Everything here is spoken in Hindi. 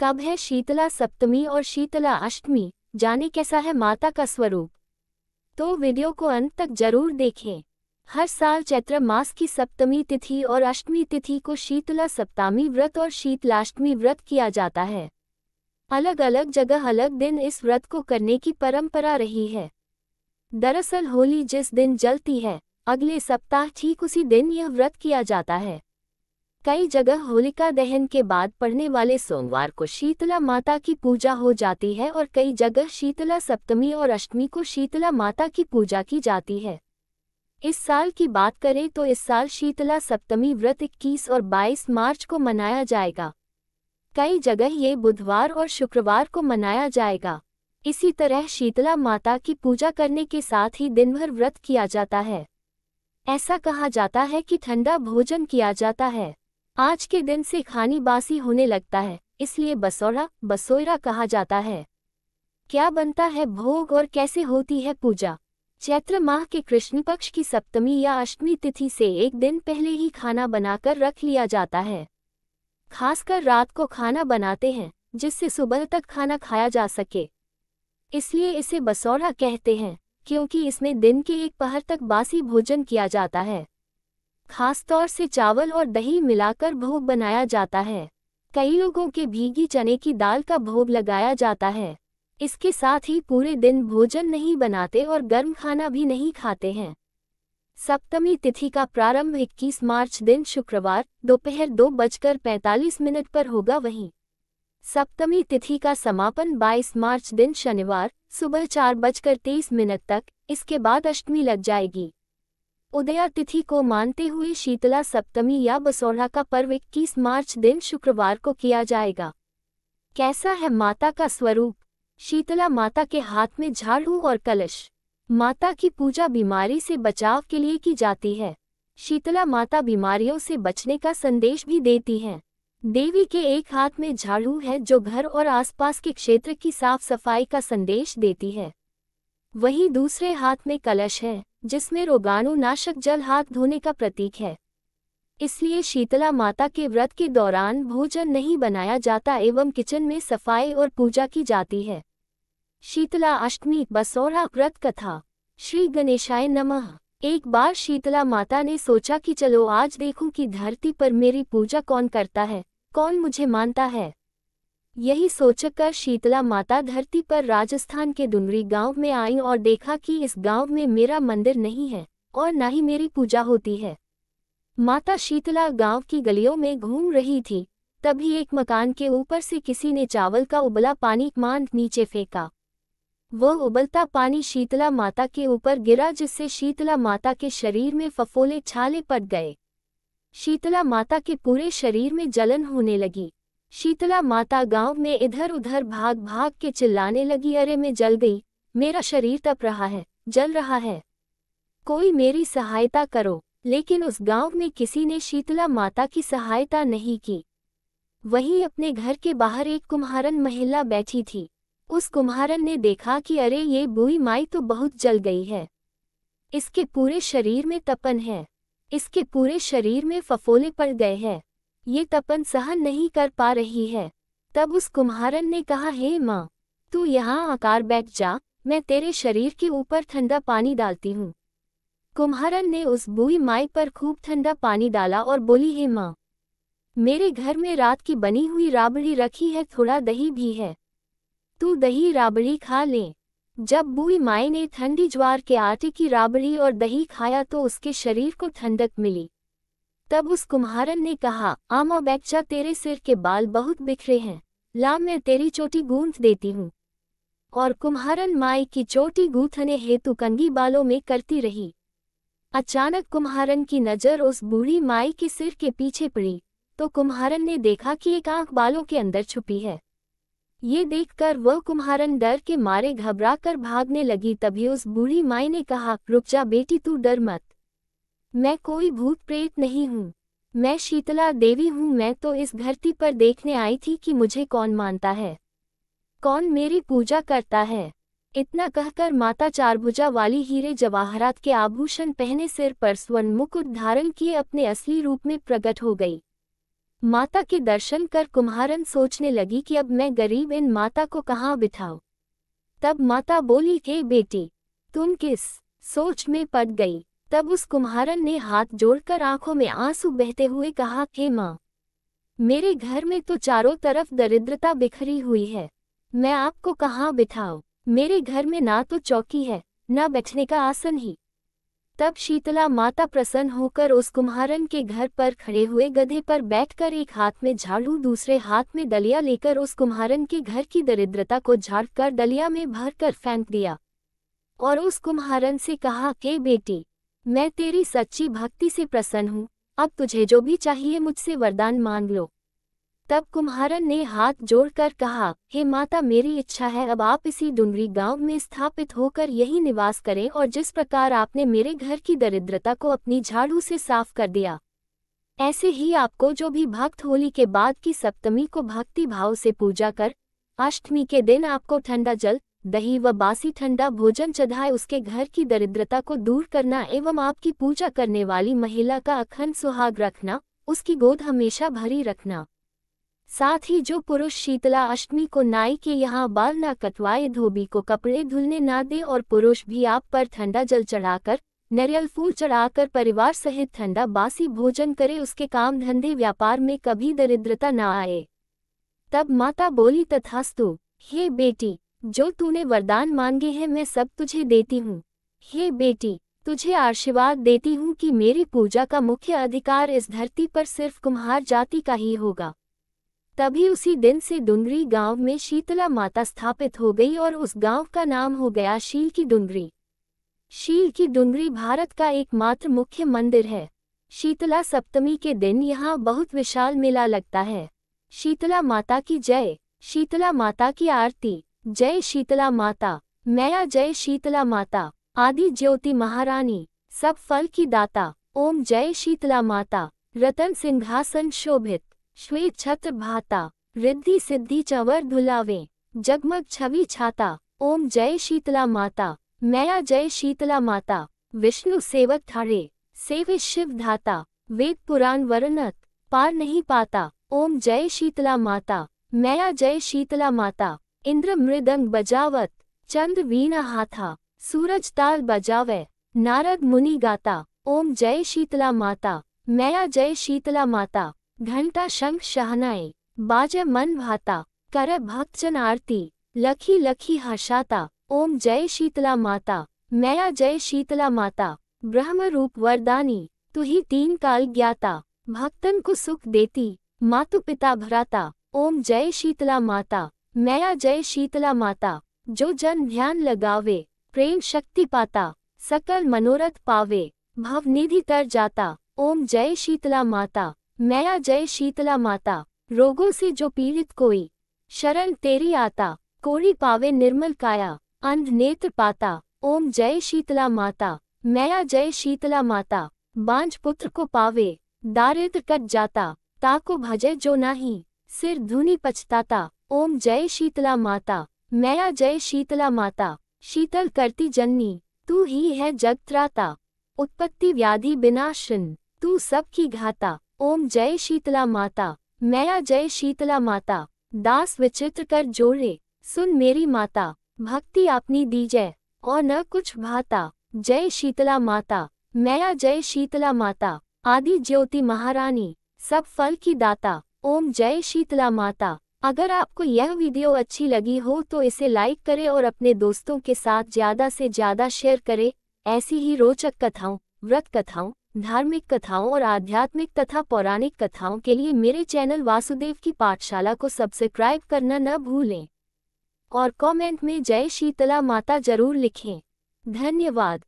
कब है शीतला सप्तमी और शीतला अष्टमी, जाने कैसा है माता का स्वरूप। तो वीडियो को अंत तक जरूर देखें। हर साल चैत्र मास की सप्तमी तिथि और अष्टमी तिथि को शीतला सप्तमी व्रत और शीतलाष्टमी व्रत किया जाता है। अलग अलग जगह अलग दिन इस व्रत को करने की परंपरा रही है। दरअसल होली जिस दिन जलती है, अगले सप्ताह ठीक उसी दिन यह व्रत किया जाता है। कई जगह होलिका दहन के बाद पड़ने वाले सोमवार को शीतला माता की पूजा हो जाती है और कई जगह शीतला सप्तमी और अष्टमी को शीतला माता की पूजा की जाती है। इस साल की बात करें तो इस साल शीतला सप्तमी व्रत 21 और 22 मार्च को मनाया जाएगा। कई जगह ये बुधवार और शुक्रवार को मनाया जाएगा। इसी तरह शीतला माता की पूजा करने के साथ ही दिन भर व्रत किया जाता है। ऐसा कहा जाता है कि ठंडा भोजन किया जाता है। आज के दिन से खानी बासी होने लगता है, इसलिए बसोइरा कहा जाता है। क्या बनता है भोग और कैसे होती है पूजा। चैत्र माह के कृष्ण पक्ष की सप्तमी या अष्टमी तिथि से एक दिन पहले ही खाना बनाकर रख लिया जाता है। खासकर रात को खाना बनाते हैं, जिससे सुबह तक खाना खाया जा सके। इसलिए इसे बसौरा कहते हैं, क्योंकि इसमें दिन के एक पहर तक बासी भोजन किया जाता है। खासतौर से चावल और दही मिलाकर भोग बनाया जाता है। कई लोगों के भीगी चने की दाल का भोग लगाया जाता है। इसके साथ ही पूरे दिन भोजन नहीं बनाते और गर्म खाना भी नहीं खाते हैं। सप्तमी तिथि का प्रारंभ 21 मार्च दिन शुक्रवार दोपहर 2:45 पर होगा। वहीं सप्तमी तिथि का समापन 22 मार्च दिन शनिवार सुबह 4:23 तक। इसके बाद अष्टमी लग जाएगी। उदया तिथि को मानते हुए शीतला सप्तमी या बसौरा का पर्व 21 मार्च दिन शुक्रवार को किया जाएगा। कैसा है माता का स्वरूप। शीतला माता के हाथ में झाड़ू और कलश। माता की पूजा बीमारी से बचाव के लिए की जाती है। शीतला माता बीमारियों से बचने का संदेश भी देती हैं। देवी के एक हाथ में झाड़ू है जो घर और आसपास के क्षेत्र की साफ सफाई का संदेश देती है। वहीं दूसरे हाथ में कलश है, जिसमें रोगाणुनाशक जल हाथ धोने का प्रतीक है। इसलिए शीतला माता के व्रत के दौरान भोजन नहीं बनाया जाता एवं किचन में सफाई और पूजा की जाती है। शीतला अष्टमी बसौरा व्रत कथा। श्री गणेशाय नमः। एक बार शीतला माता ने सोचा कि चलो आज देखूं कि धरती पर मेरी पूजा कौन करता है, कौन मुझे मानता है। यही सोचकर शीतला माता धरती पर राजस्थान के दुनरी गांव में आई और देखा कि इस गांव में मेरा मंदिर नहीं है और न ही मेरी पूजा होती है। माता शीतला गांव की गलियों में घूम रही थी, तभी एक मकान के ऊपर से किसी ने चावल का उबला पानी मान नीचे फेंका। वह उबलता पानी शीतला माता के ऊपर गिरा, जिससे शीतला माता के शरीर में फफोले छाले पड़ गए। शीतला माता के पूरे शरीर में जलन होने लगी। शीतला माता गांव में इधर उधर भाग भाग के चिल्लाने लगी, अरे मैं जल गई, मेरा शरीर तप रहा है, जल रहा है, कोई मेरी सहायता करो। लेकिन उस गांव में किसी ने शीतला माता की सहायता नहीं की। वहीं अपने घर के बाहर एक कुम्हारन महिला बैठी थी। उस कुम्हारन ने देखा कि अरे ये बूई माई तो बहुत जल गई है, इसके पूरे शरीर में तपन है, इसके पूरे शरीर में फफोले पड़ गए हैं, ये तपन सहन नहीं कर पा रही है। तब उस कुम्हारन ने कहा, हे माँ, तू यहाँ आकर बैठ जा, मैं तेरे शरीर के ऊपर ठंडा पानी डालती हूँ। कुम्हारन ने उस बूई माई पर खूब ठंडा पानी डाला और बोली, हे माँ, मेरे घर में रात की बनी हुई राबड़ी रखी है, थोड़ा दही भी है, तू दही राबड़ी खा ले। जब बूई माई ने ठंडी ज्वार के आटे की राबड़ी और दही खाया तो उसके शरीर को ठंडक मिली। तब उस कुम्हारन ने कहा, आमा बैठा, तेरे सिर के बाल बहुत बिखरे हैं, ला मैं तेरी चोटी गूंथ देती हूँ। और कुम्हारन माई की चोटी गूंथने हेतु कंघी बालों में करती रही। अचानक कुम्हारन की नज़र उस बूढ़ी माई के सिर के पीछे पड़ी, तो कुम्हारन ने देखा कि एक आंख बालों के अंदर छुपी है। ये देखकर वह कुम्हारन डर के मारे घबरा कर भागने लगी। तभी उस बूढ़ी माई ने कहा, रुक जा बेटी, तू डर मत, मैं कोई भूत प्रेत नहीं हूँ, मैं शीतला देवी हूँ। मैं तो इस धरती पर देखने आई थी कि मुझे कौन मानता है, कौन मेरी पूजा करता है। इतना कहकर माता चारभुजा वाली हीरे जवाहरात के आभूषण पहने सिर पर स्वर्ण मुकुट धारण किए अपने असली रूप में प्रकट हो गई। माता के दर्शन कर कुम्हारन सोचने लगी कि अब मैं गरीब इन माता को कहाँ बिठाऊं। तब माता बोली, हे बेटी, तुम किस सोच में पड़ गई। तब उस कुम्हारन ने हाथ जोड़कर आंखों में आंसू बहते हुए कहा, हे माँ, मेरे घर में तो चारों तरफ दरिद्रता बिखरी हुई है, मैं आपको कहाँ बिठाऊं। मेरे घर में ना तो चौकी है, ना बैठने का आसन ही। तब शीतला माता प्रसन्न होकर उस कुम्हारन के घर पर खड़े हुए गधे पर बैठकर एक हाथ में झाड़ू दूसरे हाथ में दलिया लेकर उस कुम्हारन के घर की दरिद्रता को झाड़कर दलिया में भरकर फेंक दिया और उस कुम्हारन से कहा, हे बेटी, मैं तेरी सच्ची भक्ति से प्रसन्न हूँ, अब तुझे जो भी चाहिए मुझसे वरदान मांग लो। तब कुम्हारन ने हाथ जोड़कर कहा, हे माता, मेरी इच्छा है अब आप इसी डुंगरी गांव में स्थापित होकर यही निवास करें और जिस प्रकार आपने मेरे घर की दरिद्रता को अपनी झाड़ू से साफ कर दिया, ऐसे ही आपको जो भी भक्त होली के बाद की सप्तमी को भक्ति भाव से पूजा कर अष्टमी के दिन आपको ठंडा जल, दही व बासी ठंडा भोजन चढ़ाए उसके घर की दरिद्रता को दूर करना एवं आपकी पूजा करने वाली महिला का अखंड सुहाग रखना, उसकी गोद हमेशा भरी रखना। साथ ही जो पुरुष शीतला अष्टमी को नाई के यहाँ बाल न कटवाए, धोबी को कपड़े धुलने ना दे और पुरुष भी आप पर ठंडा जल चढ़ाकर नारियल फूल चढ़ाकर परिवार सहित ठंडा बासी भोजन करे, उसके काम धंधे व्यापार में कभी दरिद्रता न आए। तब माता बोली, तथास्तु। हे बेटी, जो तूने वरदान मांगे हैं मैं सब तुझे देती हूँ। हे बेटी, तुझे आशीर्वाद देती हूँ कि मेरी पूजा का मुख्य अधिकार इस धरती पर सिर्फ कुम्हार जाति का ही होगा। तभी उसी दिन से डुंगरी गांव में शीतला माता स्थापित हो गई और उस गांव का नाम हो गया शील की डुंगरी। शील की डुंगरी भारत का एकमात्र मुख्य मंदिर है। शीतला सप्तमी के दिन यहाँ बहुत विशाल मेला लगता है। शीतला माता की जय। शीतला माता की आरती। जय शीतला माता। मैया जय शीतला माता। आदि ज्योति महारानी, सब फल की दाता। ओम जय शीतला माता। रतन सिंहासन शोभित, श्वेत छत्र भाता, रिद्धि सिद्धि चंवर धुलावे, जगमग छवि छाता। ओम जय शीतला माता। मैया जय शीतला माता। विष्णु सेवक ठाड़े, सेवे शिव धाता, वेद पुराण वर्णत, पार नहीं पाता। ओम जय शीतला माता। मैया जय शीतला माता। इंद्र मृदंग बजावत, चंद्र वीणा हाथा, सूरज ताल बजावे, नारद मुनि गाता। ओम जय शीतला माता। मैया जय शीतला माता। घंटा शंख शहनाई, बाजे मन भाता, कर भक्तजन आरती, लखी लखी हर्षाता। ओम जय शीतला माता। मैया जय शीतला माता। ब्रह्म रूप वरदानी, तू ही तीन काल ज्ञाता, भक्तन को सुख देती, मातु पिता भराता। ओम जय शीतला माता। मैया जय शीतला माता। जो जन ध्यान लगावे, प्रेम शक्ति पाता, सकल मनोरथ पावे, भवनिधि तर जाता। ओम जय शीतला माता। मैया जय शीतला माता। रोगों से जो पीड़ित कोई, शरण तेरी आता, कोड़ी पावे निर्मल काया, अंध नेत्र पाता। ओम जय शीतला माता। मैया जय शीतला माता। बांझ पुत्र को पावे, दारिद्र कट जाता, ताको भजे जो नाही, सिर धुनी पछताता। ओम जय शीतला माता। मैया जय शीतला माता। शीतल करती जननी, तू ही है जग त्राता, उत्पत्ति व्याधि विनाशन, तू सबकी घाता। ओम जय शीतला माता। मैया जय शीतला माता। दास विचित्र कर जोड़े, सुन मेरी माता, भक्ति आपनी दीजै और न कुछ भाता। जय शीतला माता। मैया जय शीतला माता। आदि ज्योति महारानी, सब फल की दाता। ओम जय शीतला माता। अगर आपको यह वीडियो अच्छी लगी हो तो इसे लाइक करें और अपने दोस्तों के साथ ज़्यादा से ज़्यादा शेयर करें। ऐसी ही रोचक कथाओं, व्रत कथाओं, धार्मिक कथाओं और आध्यात्मिक तथा पौराणिक कथाओं के लिए मेरे चैनल वासुदेव की पाठशाला को सब्सक्राइब करना न भूलें और कमेंट में जय शीतला माता जरूर लिखें। धन्यवाद।